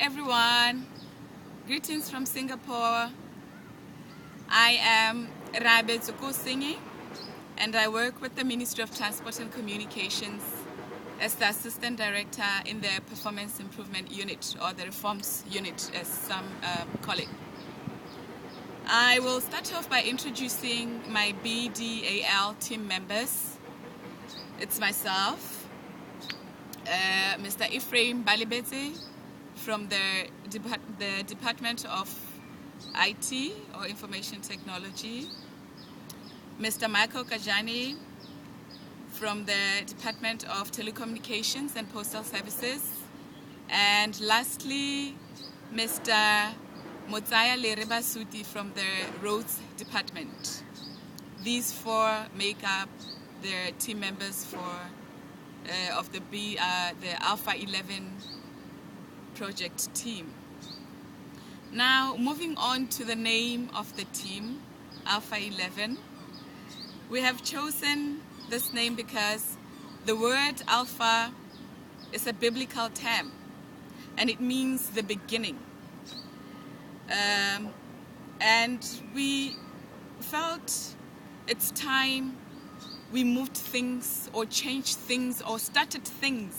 everyone. Greetings from Singapore. I am Rea.Mov and I work with the Ministry of Transport and Communications as the Assistant Director in the Performance Improvement Unit, or the Reforms Unit as some call it. I will start off by introducing my BDAL team members. It's myself, Mr. Ephraim Balibete from the Department of IT or Information Technology, Mr. Michael Kajani from the Department of Telecommunications and Postal Services, and lastly Mr. Motsaya Lerebasuti from the Roads Department. These four make up the team members for of the Alpha 11 project team. Now, moving on to the name of the team, Alpha 11. We have chosen this name because the word Alpha is a biblical term and it means the beginning. And we felt it's time we moved things or changed things or started things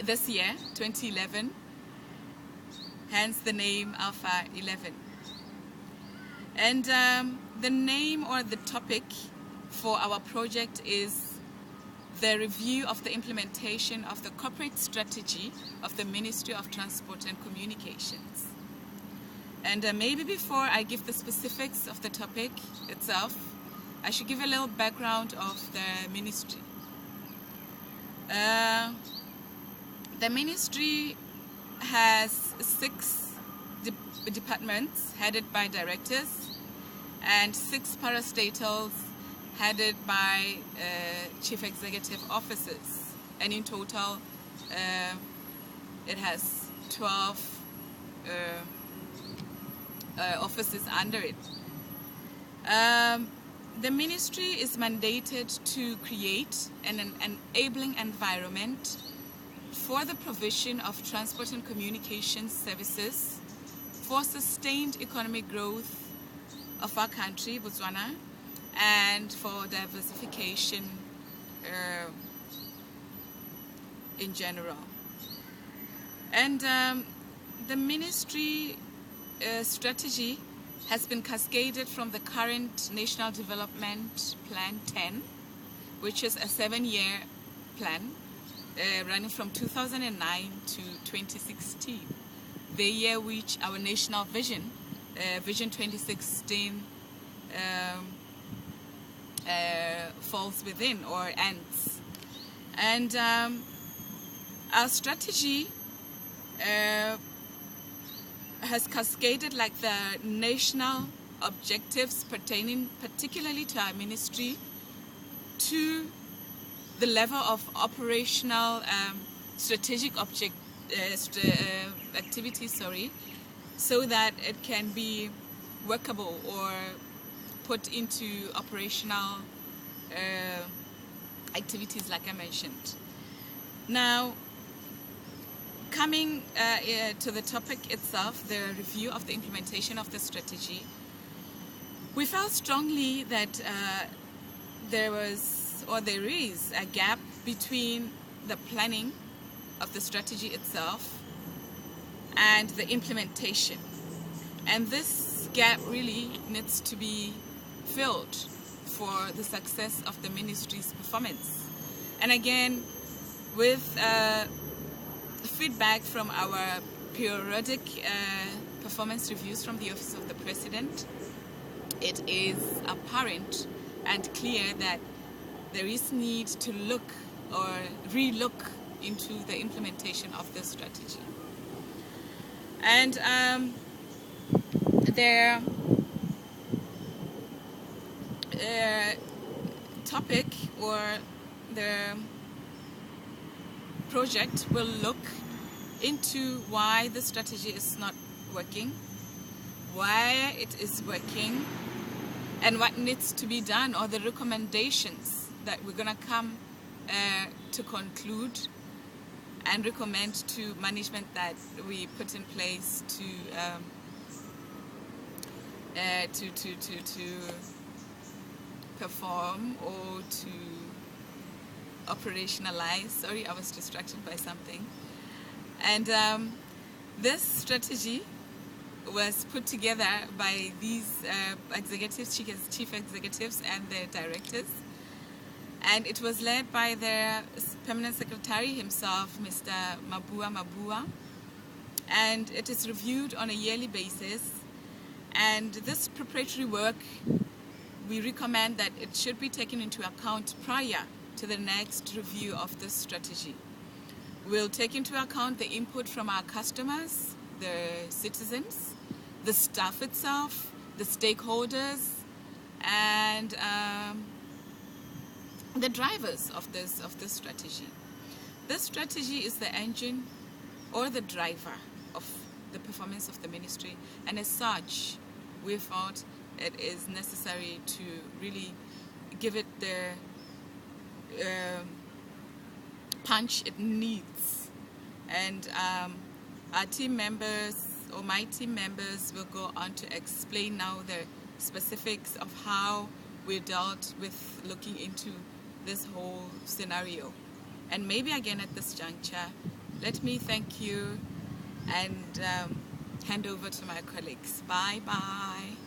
this year, 2011, hence the name Alpha 11. And the name or the topic for our project is the review of the implementation of the corporate strategy of the Ministry of Transport and Communications. And maybe before I give the specifics of the topic itself, I should give a little background of the ministry. The ministry has 6 departments headed by directors and 6 parastatals headed by chief executive officers, and in total it has 12 offices under it. The ministry is mandated to create an enabling environment for the provision of transport and communications services for sustained economic growth of our country, Botswana, and for diversification in general. And the ministry strategy has been cascaded from the current National Development Plan 10, which is a 7-year plan running from 2009 to 2016, the year which our national vision, Vision 2016, falls within or ends. And our strategy has cascaded like the national objectives pertaining particularly to our ministry to the level of operational strategic activities, so that it can be workable or put into operational activities like I mentioned. Now, coming to the topic itself, the review of the implementation of the strategy, we felt strongly that there is a gap between the planning of the strategy itself and the implementation. And this gap really needs to be filled for the success of the ministry's performance. And again, with feedback from our periodic performance reviews from the Office of the President, it is apparent and clear that there is need to look or re-look into the implementation of this strategy. And their topic or the project will look into why the strategy is not working, why it is working, and what needs to be done, or the recommendations that we're going to come to conclude and recommend to management that we put in place to perform or to operationalize. Sorry, I was distracted by something. And this strategy was put together by these executives, chief executives and their directors. And it was led by their permanent secretary himself, Mr. Mabua. And it is reviewed on a yearly basis. And this preparatory work, we recommend that it should be taken into account prior to the next review of this strategy. We'll take into account the input from our customers, the citizens, the staff itself, the stakeholders, and the drivers of this strategy. This strategy is the engine or the driver of the performance of the ministry, and as such, we thought it is necessary to really give it the punch it needs. And our team members, or my team members, will go on to explain now the specifics of how we dealt with looking into this whole scenario. And maybe again at this juncture, let me thank you and hand over to my colleagues. Bye-bye.